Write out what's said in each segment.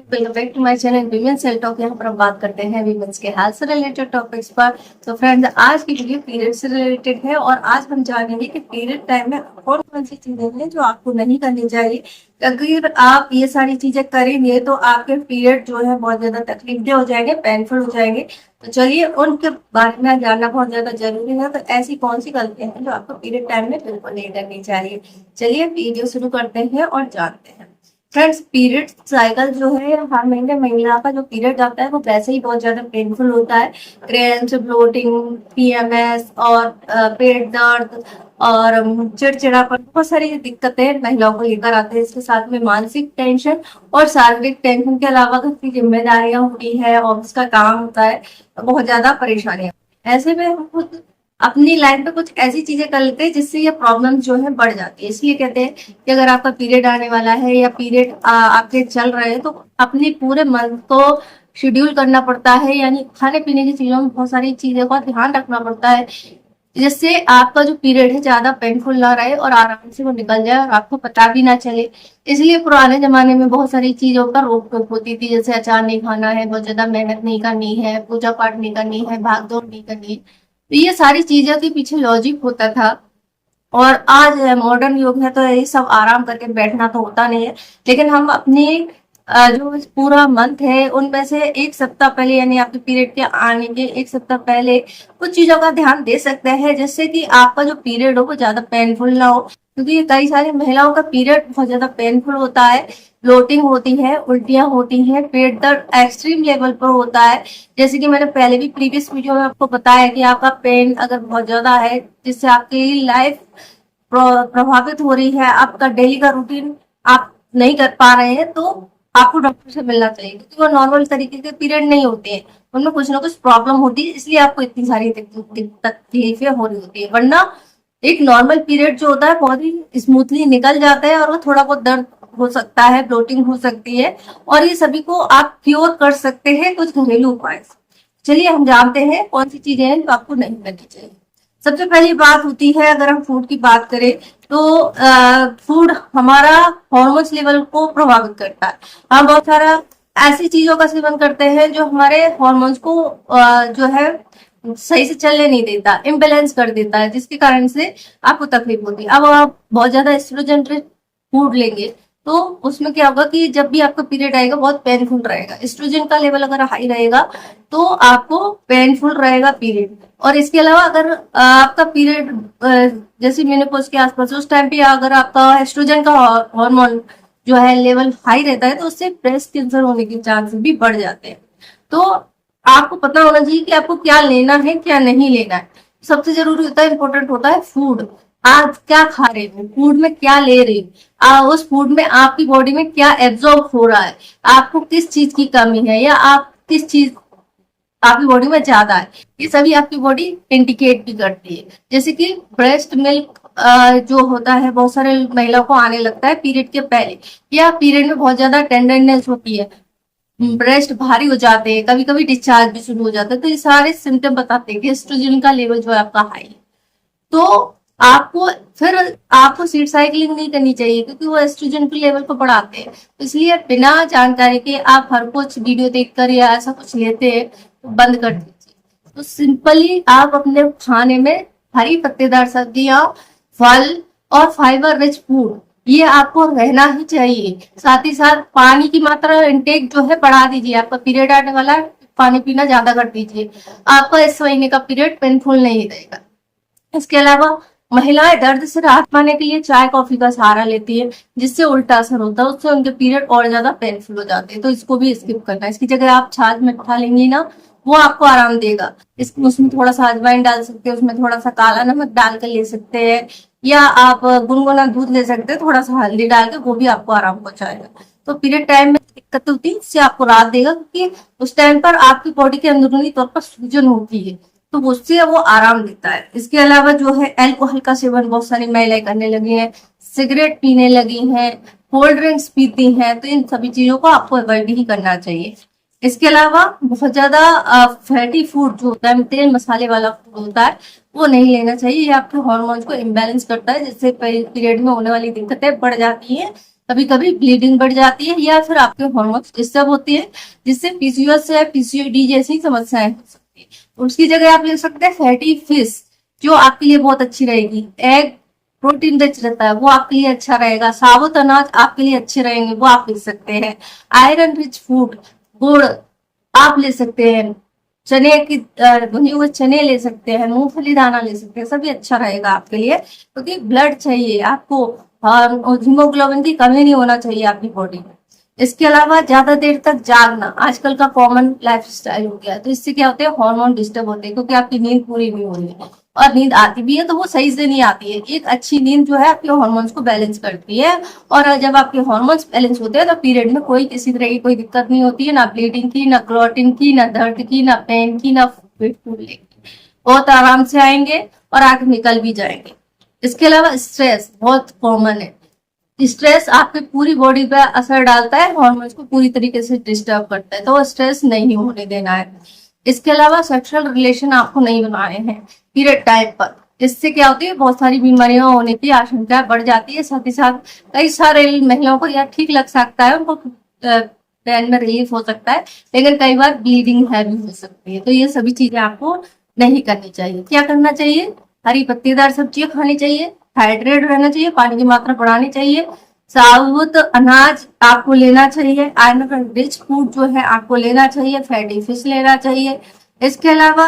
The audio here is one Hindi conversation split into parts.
Welcome back to my channel women sell talk. यहाँ पर हम बात करते हैं वीमेंस के हेल्थ से रिलेटेड टॉपिक्स पर। तो फ्रेंड्स, आज की वीडियो पीरियड से रिलेटेड है और आज हम जानेंगे कि पीरियड टाइम में कौन कौन सी चीजें हैं जो आपको नहीं करनी चाहिए। अगर आप ये सारी चीजें करेंगे तो आपके पीरियड जो है बहुत ज्यादा तकलीफ दे हो जाएंगे, पेनफुल हो जाएंगे। तो चलिए उनके बारे में जानना बहुत ज्यादा जरूरी है। तो ऐसी कौन सी गलतियां हैं जो आपको पीरियड टाइम में बिल्कुल नहीं करनी चाहिए। चलिए वीडियो शुरू करते हैं और जानते हैं। फ्रेंड्स, पीरियड साइकिल जो है, हर महीने महिला का जो पीरियड आता है वो वैसे ही बहुत ज्यादा पेनफुल होता है। क्रैम्स, ब्लोटिंग, पीएमएस और पेट दर्द और चिड़चिड़ापन, बहुत सारी दिक्कतें महिलाओं को लेकर आते हैं। इसके साथ में मानसिक टेंशन और शारीरिक टेंशन के अलावा घर की जिम्मेदारियां होती है, ऑफिस का काम होता है, बहुत ज्यादा परेशानियां। ऐसे में हम खुद अपनी लाइफ में कुछ ऐसी चीजें कर लेते हैं जिससे ये प्रॉब्लम जो है बढ़ जाती है। इसलिए कहते हैं कि अगर आपका पीरियड आने वाला है या पीरियड आपके चल रहे हैं तो अपने पूरे मंथ को शेड्यूल करना पड़ता है, यानी खाने पीने की चीजों में बहुत सारी चीजों का ध्यान रखना पड़ता है जिससे आपका जो पीरियड है ज्यादा पेनफुल ना रहे और आराम से वो निकल जाए और आपको पता भी ना चले। इसलिए पुराने जमाने में बहुत सारी चीजों पर रोक टोक होती थी, जैसे अचार नहीं खाना है, बहुत ज्यादा मेहनत नहीं करनी है, पूजा पाठ नहीं करनी है, भाग दौड़ नहीं करनी है। तो ये सारी चीजों के पीछे लॉजिक होता था। और आज मॉडर्न युग है तो ये सब आराम करके बैठना तो होता नहीं है। लेकिन हम अपने जो पूरा मंथ है उनमें से एक सप्ताह पहले, यानी आपके पीरियड के आने के एक सप्ताह पहले कुछ चीजों का ध्यान दे सकते हैं जिससे कि आपका जो पीरियड हो वो ज्यादा पेनफुल ना हो। क्योंकि कई सारी महिलाओं का पीरियड बहुत ज्यादा पेनफुल होता है, ब्लोटिंग होती है, उल्टियां होती हैं, पेट दर्द एक्सट्रीम लेवल पर होता है। जैसे कि मैंने पहले भी प्रीवियस वीडियो में आपको बताया कि आपका पेन अगर बहुत ज्यादा है जिससे आपकी लाइफ प्रभावित हो रही है, आपका डेली का रूटीन आप नहीं कर पा रहे हैं, तो आपको डॉक्टर से मिलना चाहिए। क्योंकि वो नॉर्मल तरीके के पीरियड नहीं होते हैं, उनमें कुछ ना कुछ प्रॉब्लम होती है, इसलिए आपको इतनी सारी तकलीफें हो रही होती है। वरना एक नॉर्मल पीरियड जो होता है बहुत ही स्मूथली निकल जाता है और वो थोड़ा बहुत दर्द हो सकता है, ब्लोटिंग हो सकती है, और ये सभी को आप क्योर कर सकते हैं कुछ घरेलू उपाय से। चलिए हम जानते हैं कौन सी चीजें हैं जो आपको नहीं करनी चाहिए। सबसे पहली बात होती है, अगर हम फूड की बात करें तो फूड हमारा हॉर्मोन्स लेवल को प्रभावित करता है। हम बहुत सारा ऐसी चीजों का सेवन करते हैं जो हमारे हॉर्मोन्स को जो है सही से चलने नहीं देता, इम्बेलेंस कर देता है, जिसके कारण से आपको तकलीफ होती है। अब आप बहुत ज्यादा एस्ट्रोजन रिच फूड लेंगे तो उसमें क्या होगा कि जब भी आपका पीरियड आएगा बहुत पेनफुल रहेगा। एस्ट्रोजन का लेवल अगर हाई रहेगा तो आपको पेनफुल रहेगा पीरियड। और इसके अलावा अगर आपका पीरियड जैसे मेनोपॉज के आसपास उस टाइम पे अगर आपका एस्ट्रोजन का हार्मोन जो है लेवल हाई रहता है तो उससे ब्रेस्ट कैंसर होने के चांसेस भी बढ़ जाते हैं। तो आपको पता होना चाहिए कि आपको क्या लेना है क्या नहीं लेना है। सबसे जरूरी होता है, इंपॉर्टेंट होता है फूड। आप क्या खा रहे हो, फूड में क्या ले रहे हो, उस फूड में आपकी बॉडी में क्या एब्जॉर्ब हो रहा है, आपको किस चीज की कमी है या आप किस चीज आपकी बॉडी में ज्यादा है, ये सभी आपकी बॉडी इंडिकेट भी करती है। जैसे कि ब्रेस्ट मिल्क जो होता है बहुत सारे महिलाओं को आने लगता है पीरियड के पहले, या पीरियड में बहुत ज्यादा टेंडरनेस होती है, ब्रेस्ट भारी हो जाते हैं, कभी कभी डिस्चार्ज भी शुरू हो जाता है। तो ये सारे सिम्टम बताते हैं कि एस्ट्रोजन का लेवल जो है आपका हाई है। तो आपको फिर आपको सीड साइकिलिंग नहीं करनी चाहिए क्योंकि वो एस्ट्रोजन के लेवल को बढ़ाते हैं। तो इसलिए बिना जानकारी के आप हर कुछ वीडियो देखकर या ऐसा कुछ लेते हैं तो बंद कर दीजिए। तो सिंपली आप अपने खाने में हरी पत्तेदार सब्जियां, फल और फाइबर रिच फूड ये आपको रहना ही चाहिए। साथ ही साथ पानी की मात्रा इंटेक जो है बढ़ा दीजिए। आपका पीरियड आने वाला है, पानी पीना ज्यादा कर दीजिए, आपका इस महीने का पीरियड पेनफुल नहीं रहेगा। इसके अलावा महिलाएं दर्द से राहत पाने के लिए चाय कॉफी का सहारा लेती है जिससे उल्टा असर होता है, उससे उनके पीरियड और ज्यादा पेनफुल हो जाते हैं। तो इसको भी स्किप करना है। इसकी जगह आप छाछ मिठा लेंगी ना, वो आपको आराम देगा। उसमें थोड़ा सा अजवाइन डाल सकते हैं, उसमें थोड़ा सा काला नमक डाल कर ले सकते हैं, या आप गुनगुना दूध ले सकते हैं, थोड़ा सा हल्दी डाल के, वो भी आपको आराम पहुंचाएगा। तो पीरियड टाइम में दिक्कत होती है, इससे आपको राहत देगा क्योंकि उस टाइम पर आपकी बॉडी के अंदरूनी तौर पर सूजन होती है, तो उससे वो आराम देता है। इसके अलावा जो है अल्कोहल का सेवन बहुत सारी महिलाएं करने लगी हैं, सिगरेट पीने लगी हैं, कोल्ड ड्रिंक्स पीती हैं, तो इन सभी चीजों को आपको अवॉइड ही करना चाहिए। इसके अलावा बहुत ज्यादा फैटी फूड जो होता है, तेल मसाले वाला फूड होता है, वो नहीं लेना चाहिए। ये आपके हार्मोन्स को इम्बैलेंस करता है जिससे पीरियड में होने वाली दिक्कतें बढ़ जाती हैं। कभी कभी ब्लीडिंग बढ़ जाती है या फिर आपके हार्मोन्स डिस्टर्ब होती है, जिससे पीसीओएस या पीसीओडी जैसी समस्याएं हो सकती है। उसकी जगह आप ले सकते हैं फैटी फिश, जो आपके लिए बहुत अच्छी रहेगी। एग प्रोटीन रिच रहता है, वो आपके लिए अच्छा रहेगा। साबुत अनाज आपके लिए अच्छे रहेंगे, वो आप ले सकते हैं। आयरन रिच फूड, गुड़ आप ले सकते हैं। चने की भुने हुए चने ले सकते हैं, मूंगफली दाना ले सकते हैं, सभी अच्छा रहेगा आपके लिए, क्योंकि ब्लड चाहिए आपको और हीमोग्लोबिन की कमी नहीं होना चाहिए आपकी बॉडी में। इसके अलावा ज्यादा देर तक जागना आजकल का कॉमन लाइफ स्टाइल हो गया है, तो इससे क्या होते हैं, हार्मोन डिस्टर्ब होते हैं, क्योंकि आपकी नींद पूरी नहीं हो रही है। और नींद आती भी है तो वो सही से नहीं आती है। एक अच्छी नींद जो है आपके हार्मोन्स को बैलेंस करती है, और जब आपके हार्मोन्स बैलेंस होते हैं तो पीरियड में कोई किसी तरह की कोई दिक्कत नहीं होती है, ना ब्लीडिंग की, ना क्लॉटिंग की, ना दर्द की, ना पेन की, ना पेट फूलने की। बहुत आराम से आएंगे और आगे निकल भी जाएंगे। इसके अलावा स्ट्रेस बहुत कॉमन है। स्ट्रेस आपकी पूरी बॉडी पे असर डालता है, हार्मोन्स को पूरी तरीके से डिस्टर्ब करता है, तो वो स्ट्रेस नहीं होने देना है। इसके अलावा सेक्सुअल रिलेशन आपको नहीं बनाने हैं पीरियड टाइम पर। इससे क्या होती है, बहुत सारी बीमारियां होने की आशंका बढ़ जाती है। साथ ही साथ कई सारे महिलाओं को यह ठीक लग सकता है, उनको पैन में रिलीफ हो सकता है, लेकिन कई बार ब्लीडिंग है भी हो सकती है। तो ये सभी चीजें आपको नहीं करनी चाहिए। क्या करना चाहिए, हरी पत्तेदार सब्जियां खानी चाहिए, हाइड्रेट रहना चाहिए, पानी की मात्रा बढ़ानी चाहिए, साबुत अनाज आपको लेना चाहिए, आयरन रिच फूड जो है आपको लेना चाहिए, फैटी फिश लेना चाहिए। इसके अलावा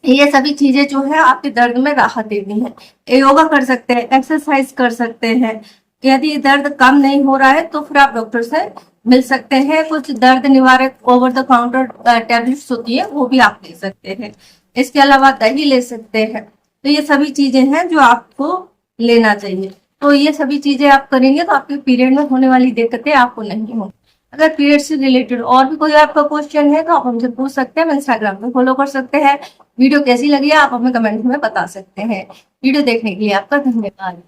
ये सभी चीजें जो है आपके दर्द में राहत देती है। योगा कर सकते हैं, एक्सरसाइज कर सकते हैं। यदि दर्द कम नहीं हो रहा है तो फिर आप डॉक्टर से मिल सकते हैं। कुछ दर्द निवारक ओवर द काउंटर टैबलेट्स होती है, वो भी आप ले सकते हैं। इसके अलावा दही ले सकते हैं। तो ये सभी चीजें हैं जो आपको लेना चाहिए। तो ये सभी चीजें आप करेंगे तो आपके पीरियड में होने वाली दिक्कतें आपको नहीं होंगी। अगर पीरियड से रिलेटेड और भी कोई आपका क्वेश्चन है तो आप हमसे पूछ सकते हैं। इंस्टाग्राम पे फॉलो कर सकते हैं। वीडियो कैसी लगी है आप हमें कमेंट में बता सकते हैं। वीडियो देखने के लिए आपका धन्यवाद।